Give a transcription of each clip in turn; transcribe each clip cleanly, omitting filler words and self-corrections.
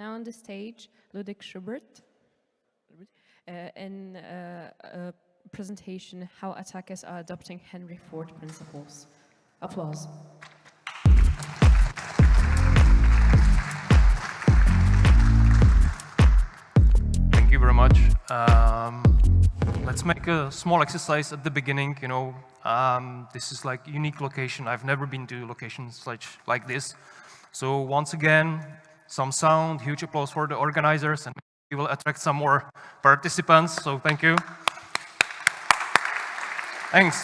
now on the stage, Ludek Subrt, in a presentation, How Attackers Are Adopting Henry Ford Principles. Applause. Thank you very much. Let's make a small exercise at the beginning. This is like unique location. I've never been to locations like this. So once again, some sound, huge applause for the organizers, and we will attract some more participants. So thank you. Thanks.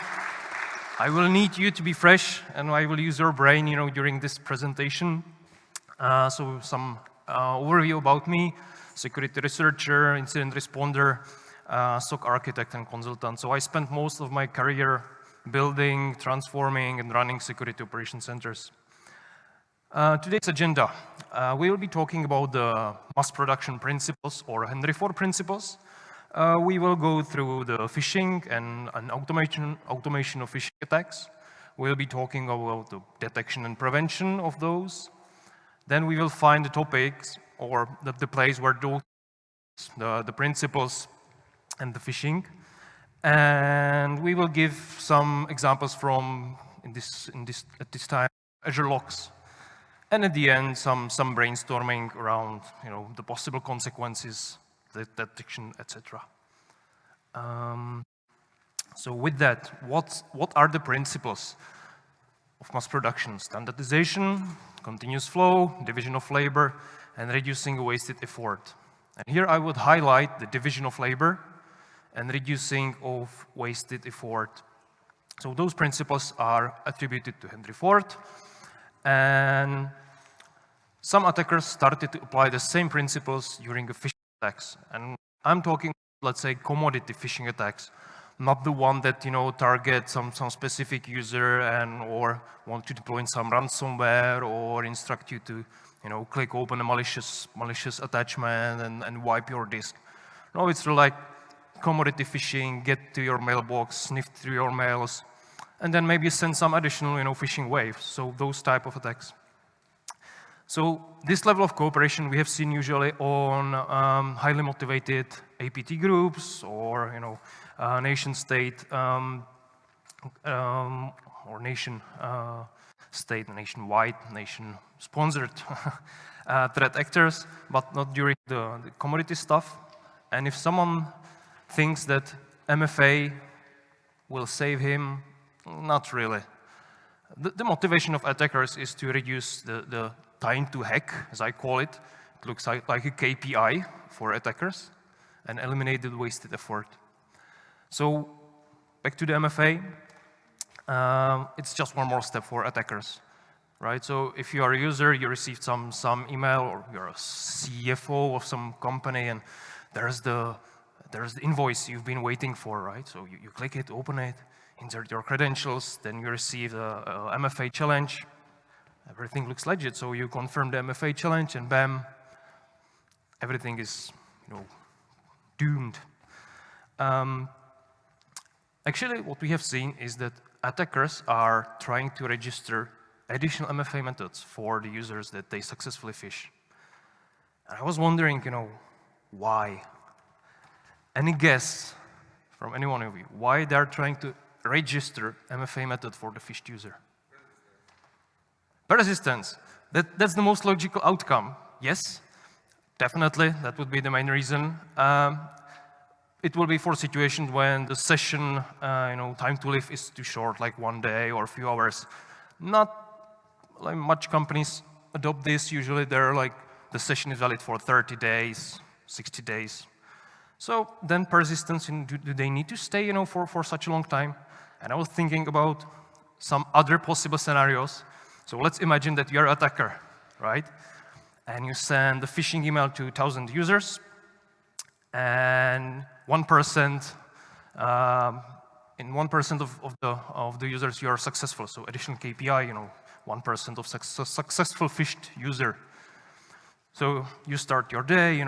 I will need you to be fresh, and I will use your brain, during this presentation. So some overview about me: security researcher, incident responder, SOC architect, and consultant. So I spent most of my career building, transforming, and running security operation centers. Today's agenda: we will be talking about the mass production principles, or Henry Ford principles. We will go through the phishing and automation of phishing attacks. We'll be talking about the detection and prevention of those. Then we will find the topics, or the place where those, the principles and the phishing. And we will give some examples from, at this time, Azure logs. And at the end, some brainstorming around, the possible consequences, the detection, etc. So with that, what are the principles of mass production? Standardization, continuous flow, division of labor, and reducing wasted effort. And here I would highlight the division of labor and reducing of wasted effort. So those principles are attributed to Henry Ford, and some attackers started to apply the same principles during the phishing attacks. And I'm talking, let's say, commodity phishing attacks, not the one that target some specific user or want to deploy some ransomware or instruct you to click open a malicious attachment and wipe your disk. No, it's like commodity phishing, get to your mailbox, sniff through your mails, and then maybe send some additional phishing waves. So those type of attacks. So this level of cooperation we have seen usually on highly motivated APT groups or nation-state or nation-state, nationwide, nation-sponsored threat actors, but not during the commodity stuff. And if someone thinks that MFA will save him, not really. The motivation of attackers is to reduce the time to hack, as I call it. It looks like a KPI for attackers, and eliminate the wasted effort. So back to the MFA, it's just one more step for attackers, right? So if you are a user, you received some email, or you're a CFO of some company, and there's the invoice you've been waiting for, right? So you click it, open it, insert your credentials, then you receive a MFA challenge. Everything looks legit, so you confirm the MFA challenge, and bam, everything is, doomed. Actually, what we have seen is that attackers are trying to register additional MFA methods for the users that they successfully phish. And I was wondering, why? Any guess from any one of you why they're trying to register MFA method for the phished user? Persistence. That's the most logical outcome. Yes, definitely, that would be the main reason. It will be for situations when the session, time to live is too short, like 1 day or a few hours. Not like much companies adopt this. Usually they're like, the session is valid for 30 days, 60 days. So then persistence, do they need to stay, for such a long time? And I was thinking about some other possible scenarios. So let's imagine that you're an attacker, right? And you send a phishing email to 1,000 users, and 1%, in 1% of the users, you are successful. So additional KPI, 1% of successful phished user. So you start your day,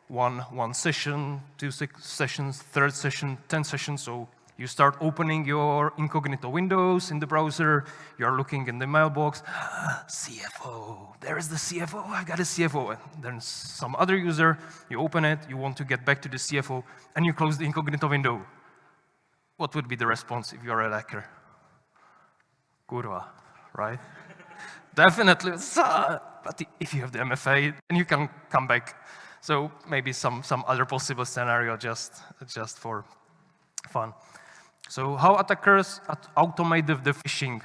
one session, 2 sessions, third session, 10 sessions. So You start opening your incognito windows in the browser. You're looking in the mailbox. CFO, there is the CFO. I got a CFO. And then some other user, you open it, you want to get back to the CFO, and you close the incognito window. What would be the response if you're a hacker? Kurva, right? Definitely. But if you have the MFA, then you can come back. So maybe some other possible scenario just for fun. So how attackers automate the phishing?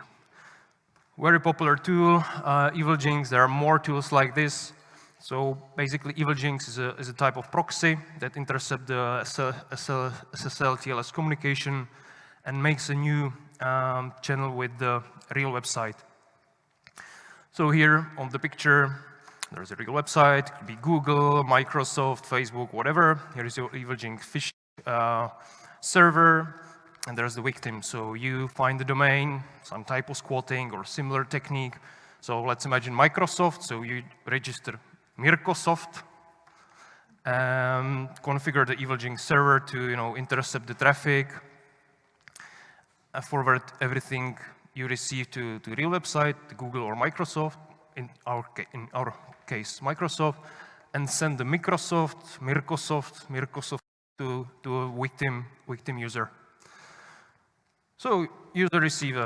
Very popular tool, EvilJinx. There are more tools like this. So basically, EvilJinx is a type of proxy that intercepts the SSL TLS communication and makes a new channel with the real website. So here on the picture, there's a real website. It could be Google, Microsoft, Facebook, whatever. Here is your EvilJinx phishing server, and there's the victim. So you find the domain, some type of squatting or similar technique. So let's imagine Microsoft. So you register Microsoft, configure the EvilJinx server to intercept the traffic, forward everything you receive to real website, Google or Microsoft, in our case Microsoft, and send the Microsoft to a victim user. So user receive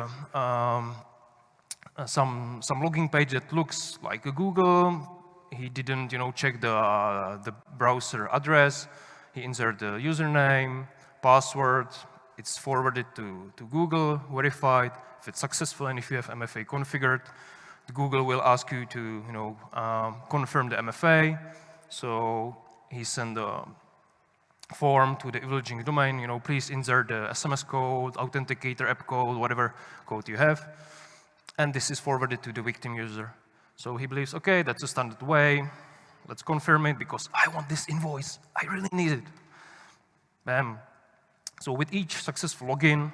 some logging page that looks like a Google. He didn't check the browser address. He inserted the username, password. It's forwarded to Google, verified. If it's successful and if you have MFA configured, Google will ask you to confirm the MFA. So he sent a form to the EvilJinx domain, please insert the SMS code, authenticator app code, whatever code you have. And this is forwarded to the victim user. So he believes, okay, that's a standard way. Let's confirm it because I want this invoice. I really need it. Bam. So with each successful login,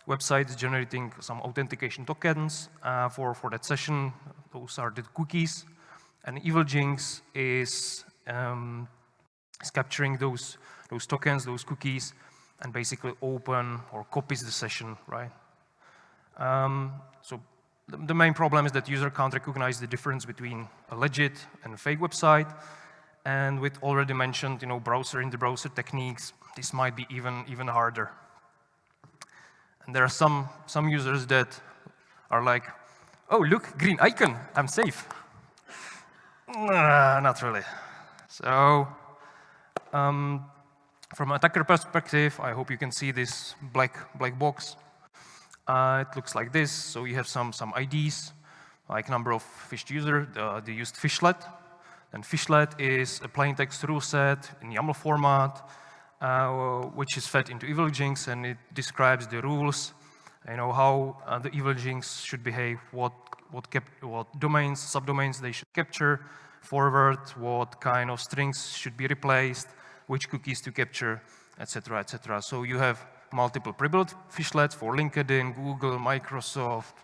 website is generating some authentication tokens for that session. Those are the cookies. And EvilJinx is capturing those tokens, those cookies, and basically open or copies the session, right? So the main problem is that user can't recognize the difference between a legit and a fake website. And with already mentioned, browser-in-the-browser techniques, this might be even harder. And there are some users that are like, oh, look, green icon, I'm safe. Not really. So from an attacker perspective, I hope you can see this black box. It looks like this. So you have some IDs, like number of phished users. They used fishlet. And fishlet is a plain text rule set in YAML format, which is fed into EvilJinx, and it describes the rules, how the EvilJinx should behave, what domains, subdomains they should capture, forward, what kind of strings should be replaced, which cookies to capture, etc., etc. So you have multiple pre-built fishlets for LinkedIn, Google, Microsoft,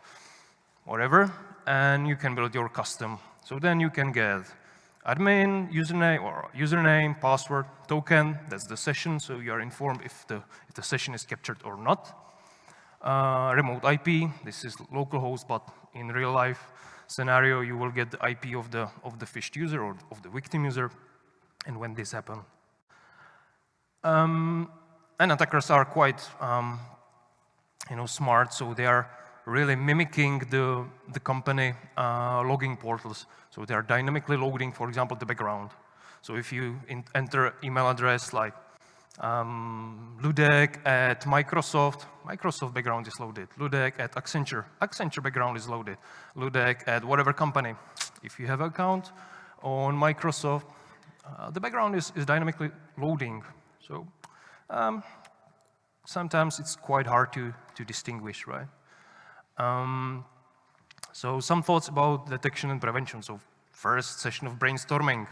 whatever, and you can build your custom. So then you can get admin, username, password, token, that's the session, so you are informed if the session is captured or not. Remote IP, this is localhost, but in real life scenario, you will get the IP of the phished user or of the victim user, and when this happens. And attackers are quite smart, so they are really mimicking the company logging portals. So they are dynamically loading, for example, the background. So if you enter email address like Ludek at Microsoft, Microsoft background is loaded. Ludek at Accenture, Accenture background is loaded. Ludek at whatever company. If you have an account on Microsoft, the background is dynamically loading. So sometimes it's quite hard to distinguish, right? So some thoughts about detection and prevention. So first session of brainstorming.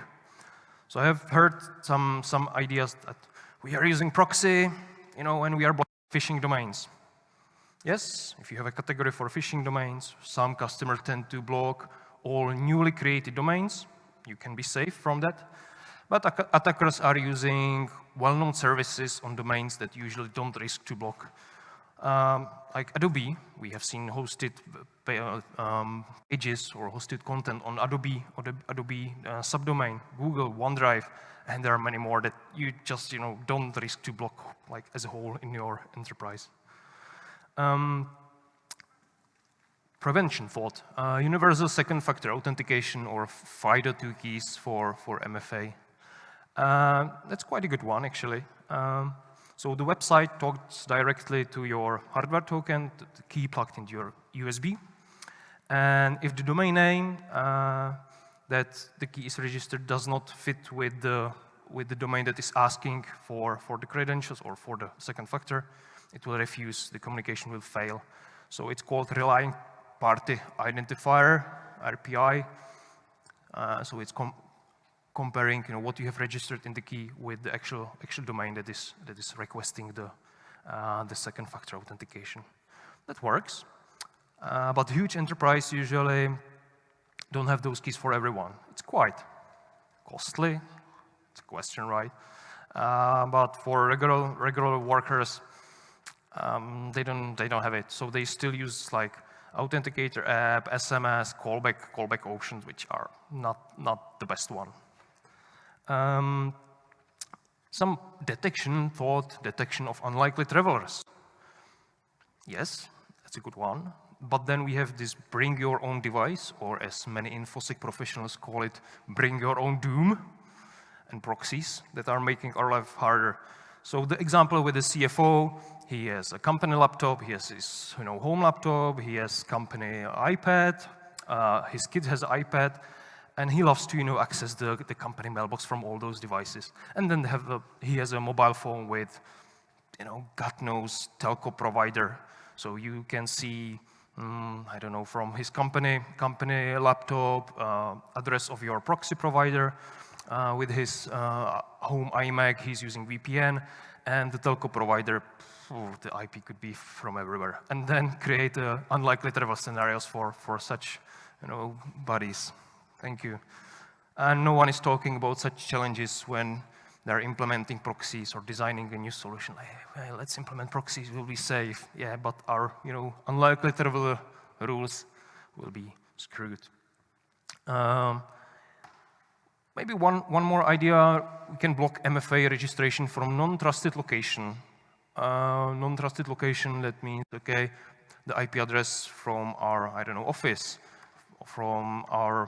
So I have heard some ideas that we are using proxy, when we are blocking phishing domains. Yes, if you have a category for phishing domains, some customers tend to block all newly created domains. You can be safe from that. But attackers are using well-known services on domains that usually don't risk to block. Like Adobe, we have seen hosted pages or hosted content on Adobe or the Adobe subdomain, Google, OneDrive, and there are many more that you just don't risk to block like as a whole in your enterprise. Prevention thought, universal second factor authentication or FIDO2 keys for MFA. That's quite a good one actually. So the website talks directly to your hardware token, the key plugged into your USB. And if the domain name that the key is registered does not fit with the domain that is asking for the credentials or for the second factor, it will refuse, the communication will fail. So it's called relying party identifier, RPI. So it's comparing what you have registered in the key with the actual domain that is requesting the second factor authentication. That works, but huge enterprise usually don't have those keys for everyone. It's quite costly. It's a question, right? But for regular workers, they don't have it. So they still use like authenticator app, SMS, callback options, which are not the best one. Some detection of unlikely travelers. Yes, that's a good one. But then we have this bring your own device, or as many InfoSec professionals call it, bring your own doom, and proxies that are making our life harder. So the example with the CFO, he has a company laptop, he has his home laptop, he has company iPad, his kid has an iPad, and he loves to access the company mailbox from all those devices. And then he has a mobile phone with God knows telco provider. So you can see I don't know, from his company laptop, address of your proxy provider. With his home iMac, he's using VPN, and the telco provider, the IP could be from everywhere. And then create unlikely travel scenarios for such buddies. Thank you. And no one is talking about such challenges when they're implementing proxies or designing a new solution. Like, well, let's implement proxies, we'll be safe. Yeah, but our unlikely travel rules will be screwed. Maybe one more idea, we can block MFA registration from non-trusted location. Non-trusted location, that means, okay, the IP address from our, I don't know, office, from our,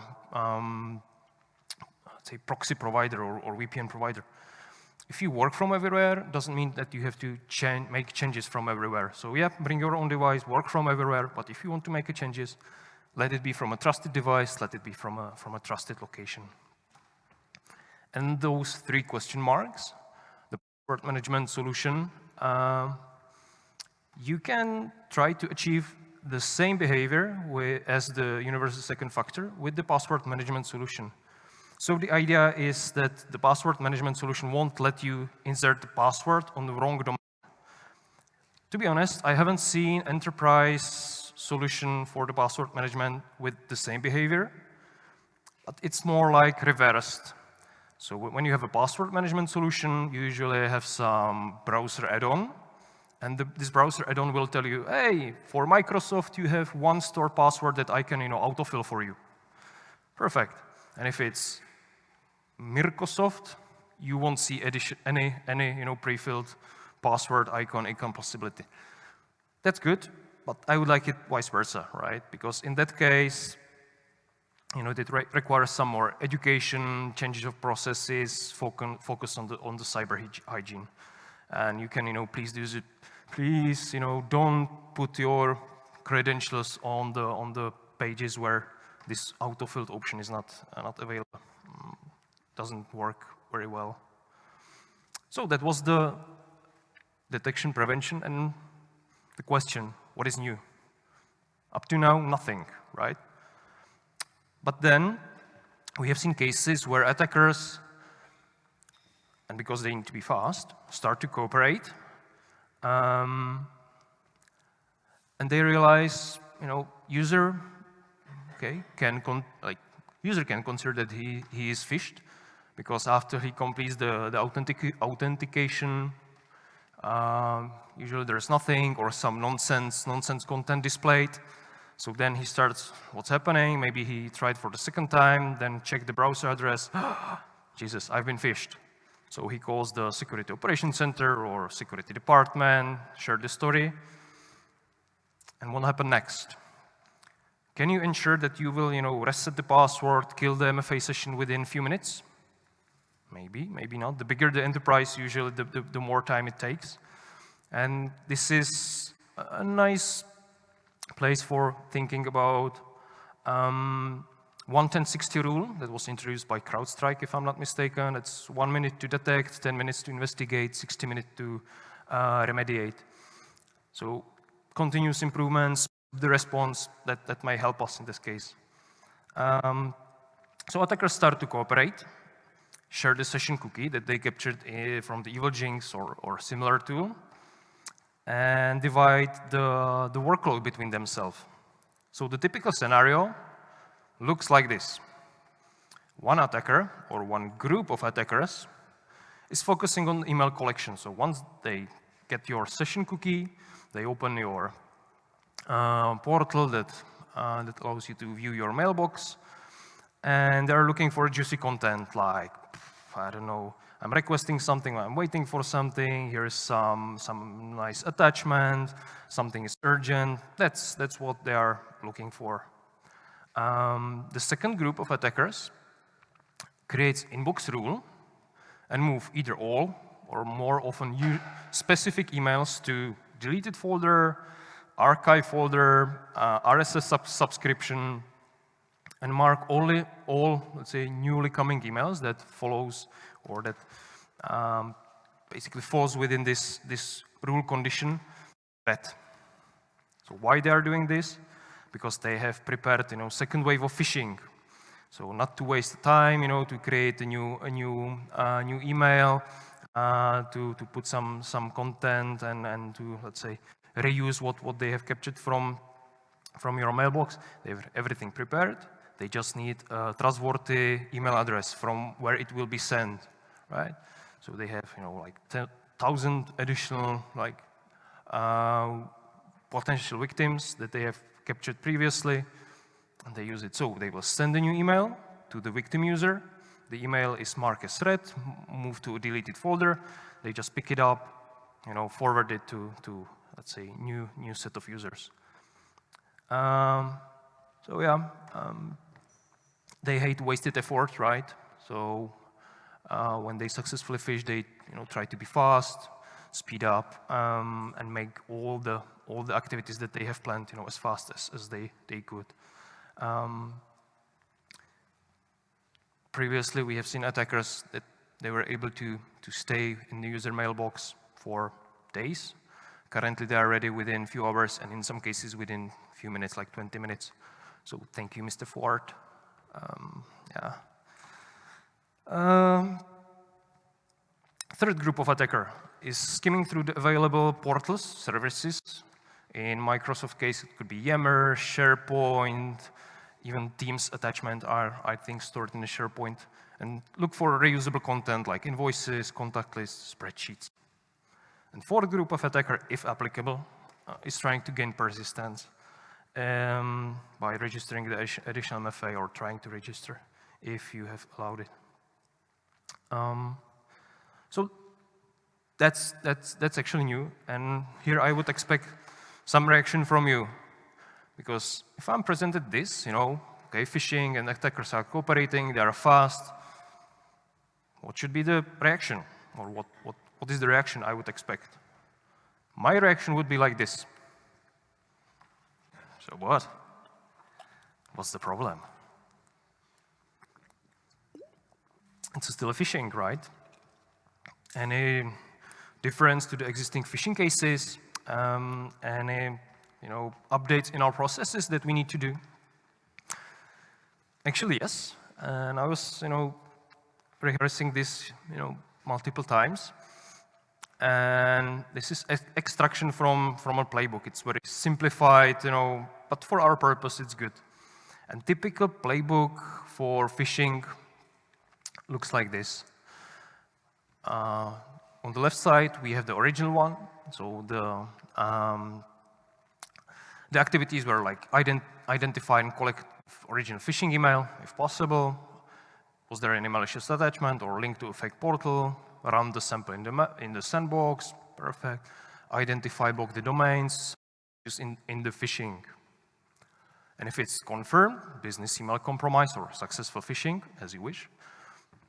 let's say, proxy provider or VPN provider. If you work from everywhere, doesn't mean that you have to make changes from everywhere. So yeah, bring your own device, work from everywhere, but if you want to make changes, let it be from a trusted device, let it be from a trusted location. And those 3 question marks, the password management solution, you can try to achieve the same behavior as the universal second factor with the password management solution. So the idea is that the password management solution won't let you insert the password on the wrong domain. To be honest, I haven't seen enterprise solution for the password management with the same behavior, but it's more like reversed. So when you have a password management solution, you usually have some browser add-on, and this browser add-on will tell you, hey, for Microsoft, you have one store password that I can autofill for you. Perfect. And if it's Microsoft, you won't see any pre-filled password icon possibility. That's good, but I would like it vice versa, right? Because in that case, it requires some more education, changes of processes, focus on the cyber hygiene. And you can, please use it. Please, don't put your credentials on the pages where this autofilled option is not available. Doesn't work very well. So that was the detection, prevention, and the question, what is new? Up to now, nothing, right? But then we have seen cases where attackers, and because they need to be fast, start to cooperate, and they realize, user can consider that he is phished, because after he completes the authentication, usually there's nothing or some nonsense content displayed. So then he starts, what's happening? Maybe he tried for the second time, then checked the browser address. Jesus, I've been phished. So he calls the security operations center or security department, shared the story. And what happened next? Can you ensure that you will, reset the password, kill the MFA session within a few minutes? Maybe, maybe not. The bigger the enterprise, usually the more time it takes. And this is a nice place for thinking about 1-10-60 rule that was introduced by CrowdStrike, if I'm not mistaken. It's 1 minute to detect, 10 minutes to investigate, 60 minutes to remediate. So continuous improvements, the response that may help us in this case. So attackers start to cooperate, share the session cookie that they captured from the Evil Jinx or similar tool, and divide the workload between themselves. So the typical scenario looks like this. One attacker or one group of attackers is focusing on email collection. So once they get your session cookie, they open your portal that allows you to view your mailbox, and they're looking for juicy content like, I don't know, I'm requesting something, I'm waiting for something, here's some nice attachment, something is urgent. That's what they are looking for. The second group of attackers creates inbox rule and move either all or more often specific emails to deleted folder, archive folder, RSS subscription, and mark only all, let's say, newly coming emails that follows or that basically falls within this rule condition red. So why they are doing this? Because they have prepared, second wave of phishing. So not to waste time, to create a new email, to put some content and to, let's say, reuse what they have captured from your mailbox. They have everything prepared. They just need a trustworthy email address from where it will be sent, right? So they have, like 10,000 additional, like, potential victims that they have captured previously, and they use it. So they will send a new email to the victim user. The email is marked as read, moved to a deleted folder. They just pick it up, forward it to let's say, new set of users. So yeah, they hate wasted effort, right? So when they successfully phish, they try to be fast, speed up, and make all the activities that they have planned, as fast as they could. Previously, we have seen attackers that they were able to stay in the user mailbox for days. Currently, they are ready within a few hours, and in some cases, within a few minutes, like 20 minutes. So thank you, Mr. Ford. Third group of attacker is skimming through the available portals, services. In Microsoft case, it could be Yammer, SharePoint, even Teams attachment are, I think, stored in the SharePoint, and look for reusable content like invoices, contact lists, spreadsheets. And fourth group of attacker, if applicable, is trying to gain persistence by registering the additional MFA or trying to register if you have allowed it. So that's actually new, and here I would expect some reaction from you, because if I'm presented this, okay, phishing and attackers are cooperating, they are fast. What should be the reaction, or what is the reaction I would expect? My reaction would be like this. So what? What's the problem? It's still a phishing, right? Any difference to the existing phishing cases? Any updates in our processes that we need to do? Actually, yes. And I was rehearsing this multiple times. And this is extraction from a playbook. It's very simplified, but for our purpose, it's good. And typical playbook for phishing looks like this. On the left side, we have the original one. So the activities were like identify and collect original phishing email, if possible. Was there any malicious attachment or link to a fake portal? Run the sample in the sandbox. Perfect. Identify, block the domains, use in the phishing. And if it's confirmed, business email compromise or successful phishing, as you wish,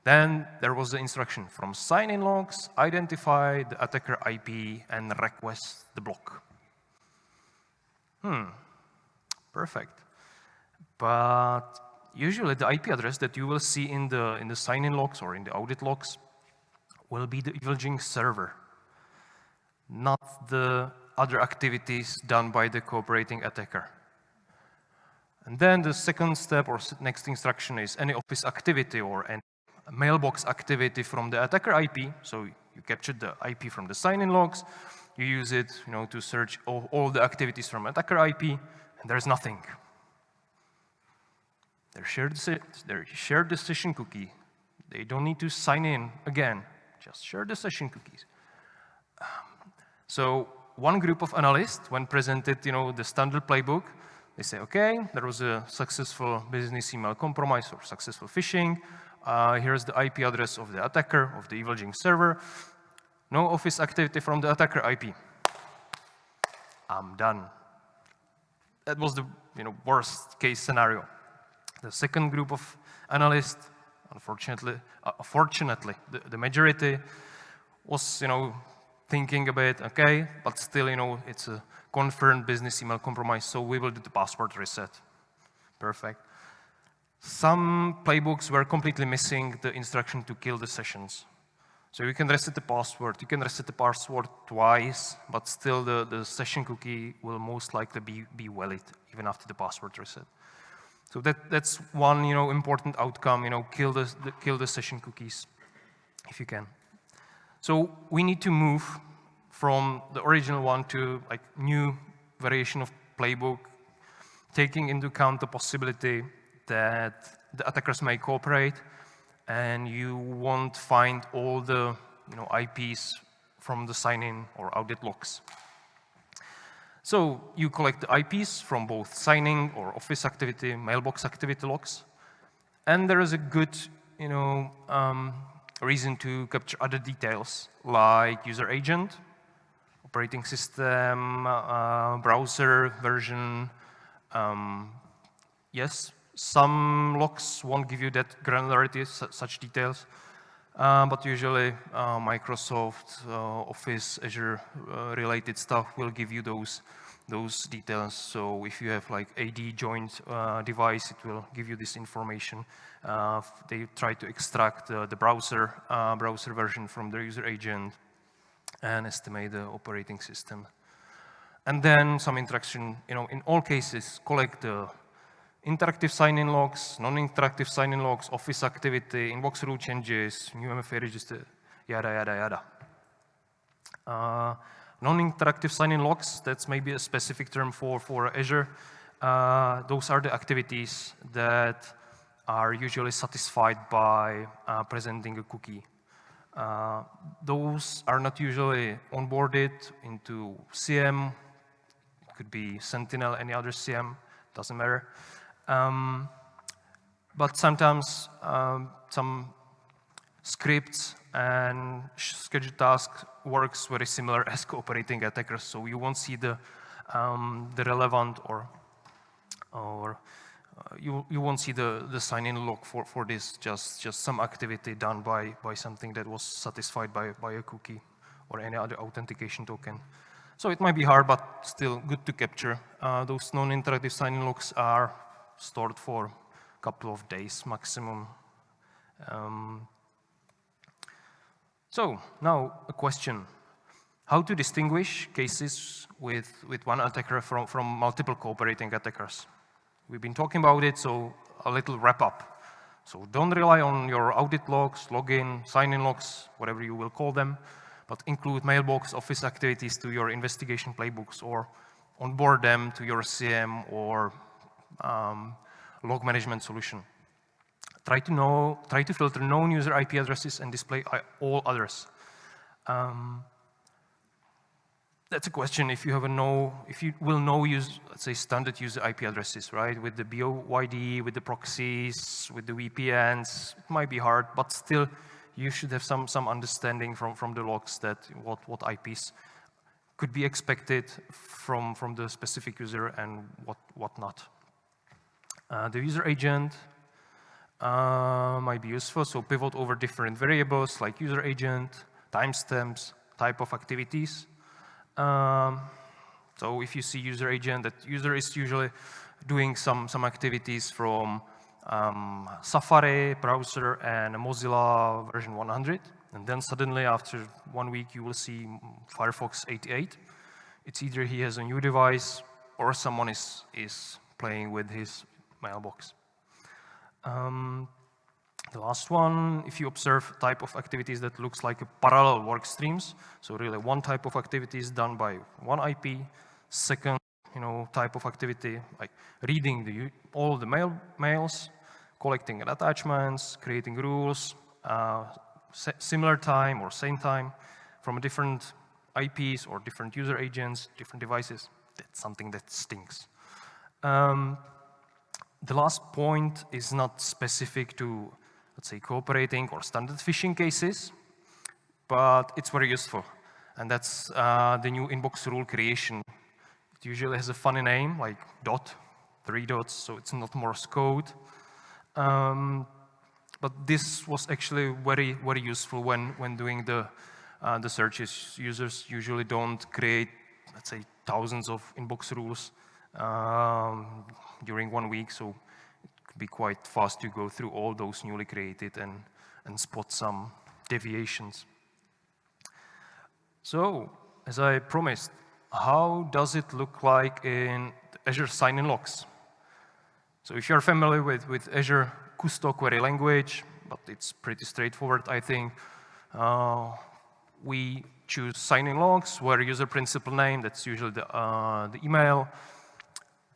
then there was the instruction from sign-in logs, identify the attacker IP, and request the block. Perfect. But usually the IP address that you will see in the sign-in logs or in the audit logs will be the evil server, not the other activities done by the cooperating attacker. And then the second step or next instruction is any office activity or any mailbox activity from the attacker IP. So you captured the IP from the sign-in logs, you use it, to search all the activities from attacker IP, and there's nothing. They share the session cookie. They don't need to sign in again. Just share the session cookies. So one group of analysts, when presented, the standard playbook, they say, okay, there was a successful business email compromise or successful phishing. Here's the IP address of the attacker, of the evil server. No office activity from the attacker IP. I'm done. That was the worst case scenario. The second group of analysts, unfortunately, the majority was thinking a bit, okay, but still it's a confirmed business email compromise, so we will do the password reset. Perfect. Some playbooks were completely missing the instruction to kill the sessions. So you can reset the password, you can reset the password twice, but still the session cookie will most likely be valid even after the password reset. So that's one important outcome, kill the session cookies if you can. So we need to move from the original one to new variation of playbook, taking into account the possibility that the attackers may cooperate and you won't find all the IPs from the sign-in or audit logs. So you collect the IPs from both signing or office activity, mailbox activity logs, and there is a good reason to capture other details like user agent, operating system, browser version. Yes, some logs won't give you that granularity, such details, but usually Microsoft, Office, Azure related stuff will give you those details. So if you have AD joined device, it will give you this information. They try to extract the browser version from the user agent and estimate the operating system. And then some interaction, in all cases, collect the interactive sign-in logs, non-interactive sign-in logs, office activity, inbox rule changes, new MFA register, yada, yada, yada. Non-interactive sign-in logs, that's maybe a specific term for Azure. Those are the activities that are usually satisfied by presenting a cookie. Those are not usually onboarded into CM. It could be Sentinel, any other CM, doesn't matter. But sometimes some scripts and scheduled task works very similar as cooperating attackers, so you won't see the relevant or you won't see the sign-in log for this, just some activity done by something that was satisfied by a cookie or any other authentication token. So it might be hard, but still good to capture. Those non-interactive sign-in logs are stored for a couple of days maximum. So now a question. How to distinguish cases with one attacker from multiple cooperating attackers? We've been talking about it, so a little wrap up. So don't rely on your audit logs, login, sign-in logs, whatever you will call them, but include mailbox office activities to your investigation playbooks or onboard them to your CM or log management solution. try to filter known user IP addresses and display all others. That's a question if you have if you will use, let's say, standard user IP addresses, right? With the BOYD, with the proxies, with the VPNs, it might be hard, but still, you should have some understanding from the logs that what IPs could be expected from the specific user and what not. The user agent might be useful, so pivot over different variables like user agent, timestamps, type of activities. So if you see user agent, that user is usually doing some activities from Safari browser and Mozilla version 100, and then suddenly after 1 week you will see Firefox 88. It's either he has a new device or someone is playing with his mailbox. The last one, if you observe type of activities that looks like a parallel work streams, so really one type of activity is done by one IP, second type of activity like reading all the mails, collecting attachments, creating rules, similar time or same time from different IPs or different user agents, different devices. That's something that stinks. The last point is not specific to, let's say, cooperating or standard phishing cases, but it's very useful. And that's the new inbox rule creation. It usually has a funny name, like dot, 3 dots, so it's not Morse code. But this was actually very useful when doing the searches. Users usually don't create, let's say, thousands of inbox rules during 1 week, so it could be quite fast to go through all those newly created and spot some deviations. So, as I promised, how does it look like in Azure sign-in logs? So if you're familiar with Azure Custo query language, but it's pretty straightforward, I think. We choose sign-in logs where user principal name, that's usually the email,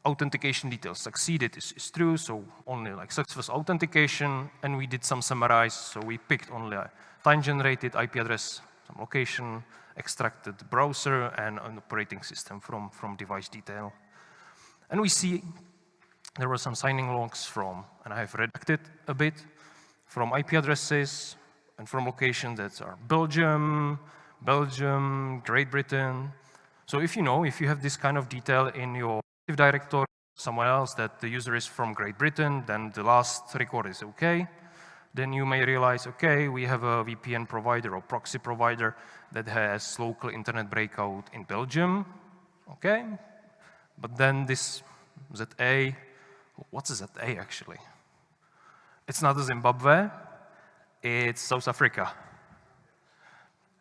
authentication details succeeded is true, so only like successful authentication, and we did some summarize, so we picked only a time-generated IP address, some location, extracted the browser and an operating system from device detail. And we see there were some signing logs from, and I have redacted a bit, from IP addresses and from locations that are Belgium, Great Britain. So if you have this kind of detail in your Active Directory, somewhere else that the user is from Great Britain, then the last record is okay. Then you may realize, okay, we have a VPN provider or proxy provider that has local internet breakout in Belgium, okay? But then this ZA, what's a ZA actually? It's not Zimbabwe, it's South Africa.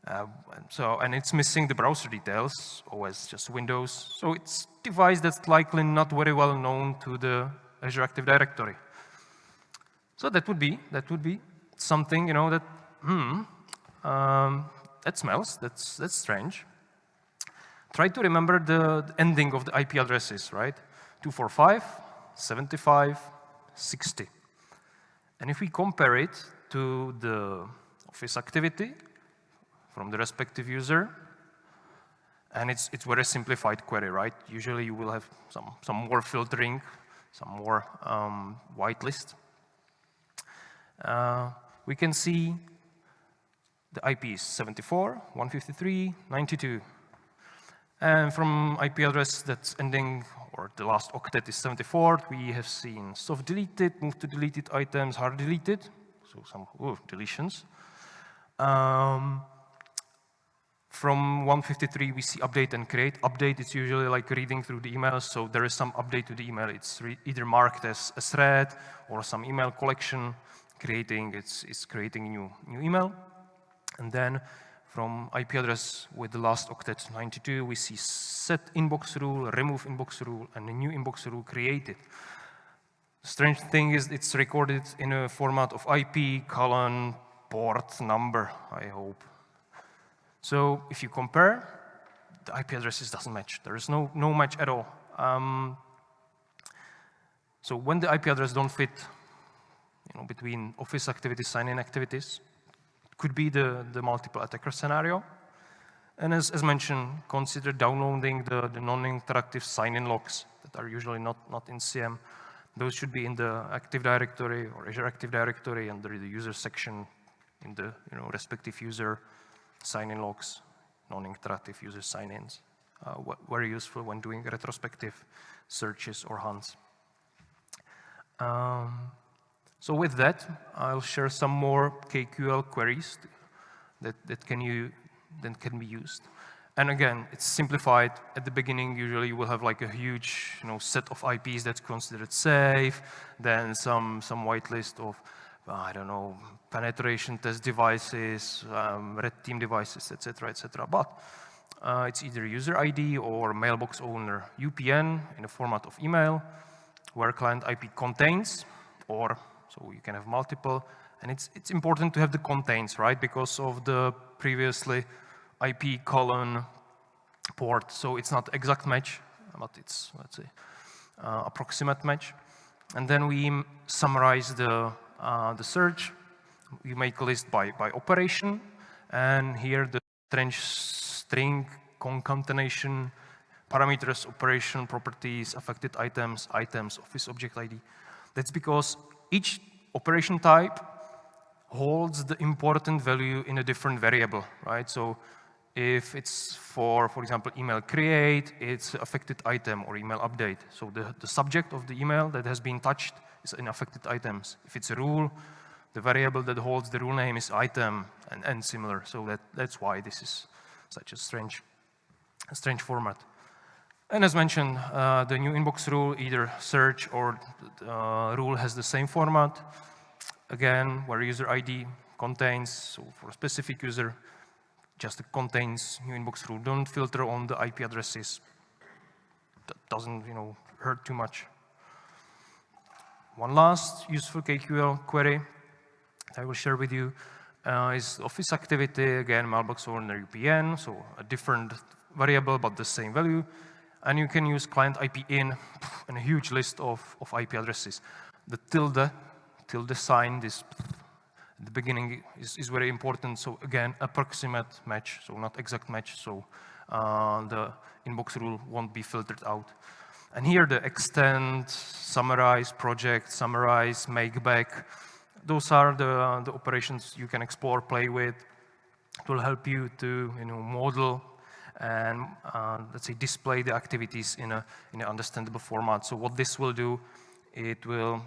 And it's missing the browser details, OS just Windows. So it's a device that's likely not very well known to the Azure Active Directory. So that would be something, that that smells, that's strange. Try to remember the ending of the IP addresses, right? 245, 75, 60. And if we compare it to the Office activity from the respective user, and it's very simplified query, right? Usually you will have some more filtering, some more whitelist. We can see the IP is 74, 153, 92. And from IP address that's ending, or the last octet is 74, we have seen soft deleted, move to deleted items, hard deleted, so some deletions. From 153, we see update and create. Update is usually like reading through the emails, so there is some update to the email. It's either marked as read or some email collection it's creating new email. And then from IP address with the last octet 92, we see set inbox rule, remove inbox rule, and a new inbox rule created. The strange thing is it's recorded in a format of IP, colon, port, number, I hope. So if you compare, the IP addresses doesn't match. There is no match at all. So when the IP address don't fit between Office activities, sign-in activities. It could be the multiple attacker scenario. And as mentioned, consider downloading the non-interactive sign-in logs that are usually not in CM. Those should be in the Active Directory or Azure Active Directory under the user section in the respective user sign-in logs, non-interactive user sign-ins. Very useful when doing retrospective searches or hunts. So with that, I'll share some more KQL queries that can be used. And again, it's simplified. At the beginning, usually you will have like a huge set of IPs that's considered safe, then some whitelist of, I don't know, penetration test devices, red team devices, etc., etc. But it's either user ID or mailbox owner UPN in the format of email, where client IP contains, or so you can have multiple. And it's important to have the contains, right? Because of the previously IP colon port. So it's not exact match, but it's, let's say, approximate match. And then we summarize the search. We make a list by operation. And here the string concatenation, parameters, operation, properties, affected items, office object ID. That's because each operation type holds the important value in a different variable, right? So if it's for example, email create, it's affected item or email update. So the subject of the email that has been touched is in affected items. If it's a rule, the variable that holds the rule name is item and similar. So that's why this is such a strange format. And as mentioned, the new inbox rule, either search or rule has the same format. Again, where user ID contains, so for a specific user, just contains new inbox rule. Don't filter on the IP addresses. That doesn't, hurt too much. One last useful KQL query I will share with you is Office activity, again, mailbox owner UPN, so a different variable but the same value. And you can use client IP in and a huge list of IP addresses. The tilde sign, this at the beginning is very important. So again, approximate match, so not exact match. So the inbox rule won't be filtered out. And here the extend, summarize, project, summarize, make back. Those are the operations you can explore, play with. It will help you to model and let's say display the activities in an understandable format. So what this will do, it will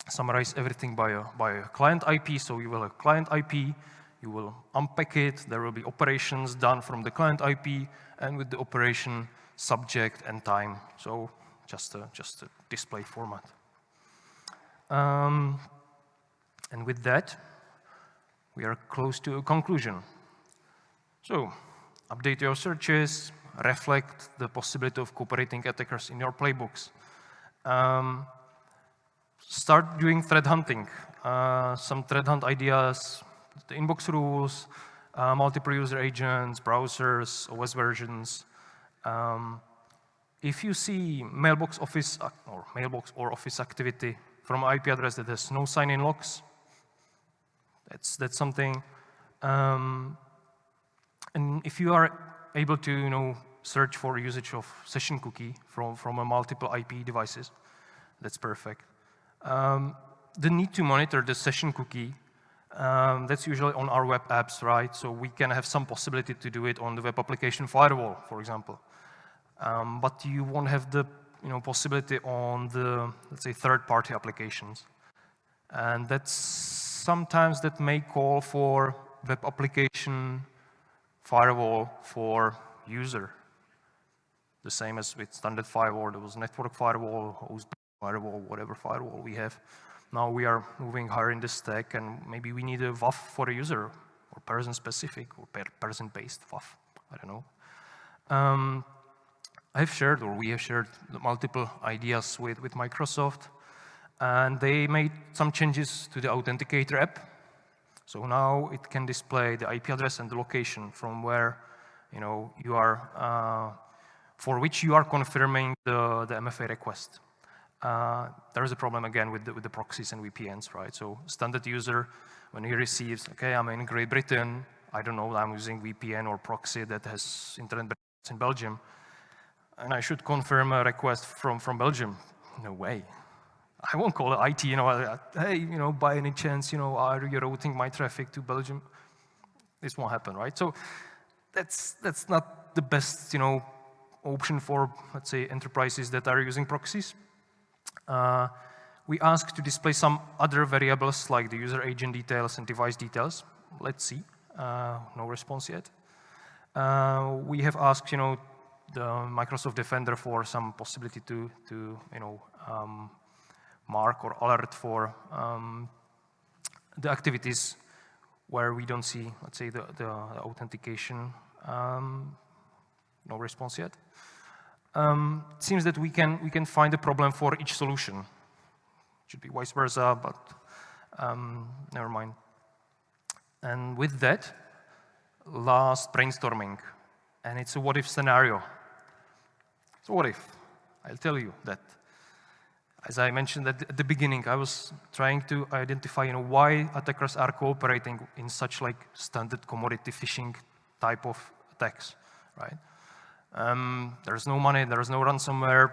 summarize everything by a client IP. So you will have client IP, you will unpack it, there will be operations done from the client IP and with the operation subject and time. So just a display format. And with that, we are close to a conclusion. So update your searches, reflect the possibility of cooperating attackers in your playbooks. Start doing threat hunting. Some threat hunt ideas, the inbox rules, multiple user agents, browsers, OS versions. If you see mailbox or office activity from IP address that has no sign-in logs, that's something. And if you are able to search for usage of session cookie from a multiple IP devices, that's perfect. The need to monitor the session cookie, that's usually on our web apps, right? So we can have some possibility to do it on the web application firewall, for example. But you won't have the possibility on the, let's say, third-party applications. And sometimes that may call for web application firewall for user. The same as with standard firewall, there was network firewall, host firewall, whatever firewall we have. Now we are moving higher in the stack, and maybe we need a WAF for a user, or person-specific, or person-based WAF. I don't know. We have shared multiple ideas with Microsoft, and they made some changes to the Authenticator app. So now it can display the IP address and the location from where you are, for which you are confirming the MFA request. there is a problem again with the proxies and VPNs, right? So standard user, when he receives, okay, I'm in Great Britain, I don't know, I'm using VPN or proxy that has internet in Belgium, and I should confirm a request from Belgium. No way. I won't call it IT, hey, by any chance, are you routing my traffic to Belgium? This won't happen, right? So that's not the best, option for, let's say, enterprises that are using proxies. We ask to display some other variables like the user agent details and device details. Let's see. No response yet. We have asked, the Microsoft Defender for some possibility to mark or alert for the activities where we don't see, let's say, the authentication. No response yet. It seems that we can find a problem for each solution. It should be vice versa, but never mind. And with that, last brainstorming, and it's a what-if scenario. So what if? I'll tell you that. As I mentioned at the beginning, I was trying to identify, why attackers are cooperating in such like standard commodity phishing type of attacks, right? There's no money, there's no ransomware.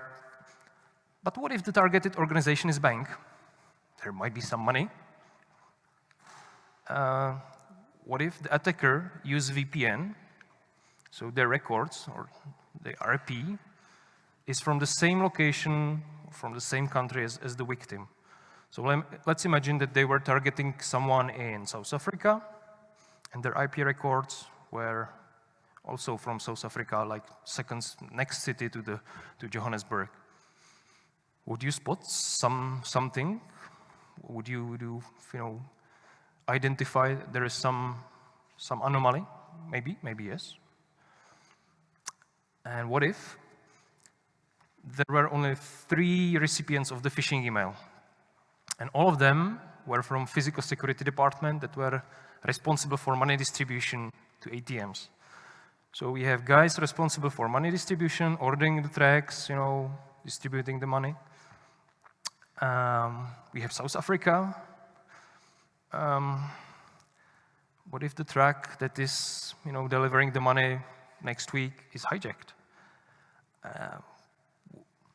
But what if the targeted organization is bank? There might be some money. What if the attacker uses VPN, so their records or the RP is from the same location, from the same country as the victim? So let's imagine that they were targeting someone in South Africa, and their IP records were also from South Africa, like next city to Johannesburg. Would you spot something? Would you identify there is some anomaly? Maybe yes. And what if there were only 3 recipients of the phishing email, and all of them were from physical security department that were responsible for money distribution to ATMs? So we have guys responsible for money distribution, ordering the tracks, distributing the money. We have South Africa. What if the track that is, delivering the money next week is hijacked?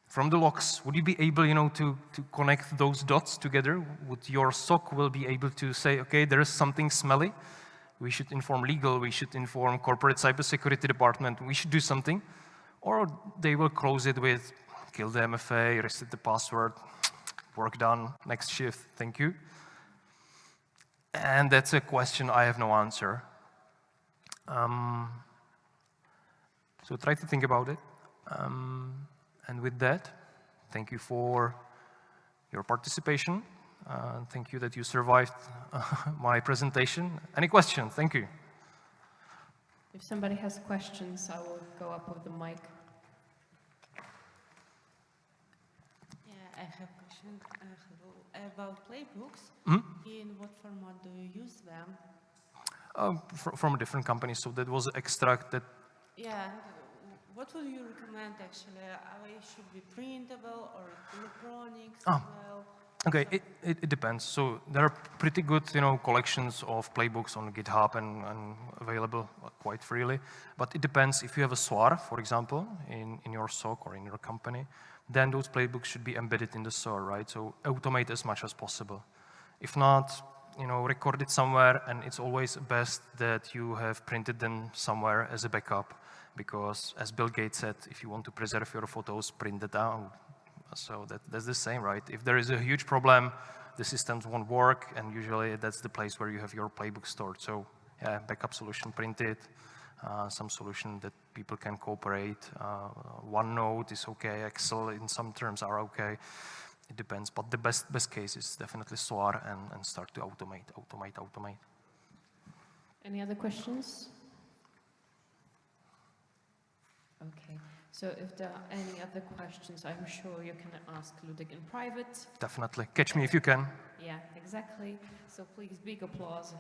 From the logs, would you be able, to connect those dots together? Would your SOC will be able to say, okay, there is something smelly. We should inform legal, we should inform corporate cybersecurity department, we should do something. Or they will close it with, kill the MFA, reset the password, work done, next shift, thank you. And that's a question I have no answer. So try to think about it. And with that, thank you for your participation. Thank you that you survived my presentation. Any questions? Thank you. If somebody has questions, I will go up with the mic. Yeah, I have a question. Hello. About playbooks. In what format do you use them? From a different company, so that was extracted. Yeah. What would you recommend actually? Should be printable or electronics as well? Okay, it depends. So there are pretty good, collections of playbooks on GitHub and available quite freely. But it depends. If you have a SOAR, for example, in your SOC or in your company, then those playbooks should be embedded in the SOAR, right? So automate as much as possible. If not, record it somewhere, and it's always best that you have printed them somewhere as a backup, because as Bill Gates said, if you want to preserve your photos, print it down. So that's the same, right? If there is a huge problem, the systems won't work, and usually that's the place where you have your playbook stored. So yeah, backup solution, print it. Some solution that people can cooperate. OneNote is okay. Excel in some terms are okay. It depends, but the best case is definitely SOAR and start to automate. Any other questions? Okay. So if there are any other questions, I'm sure you can ask Ludek in private. Definitely. Catch me if you can. Yeah, exactly. So please, big applause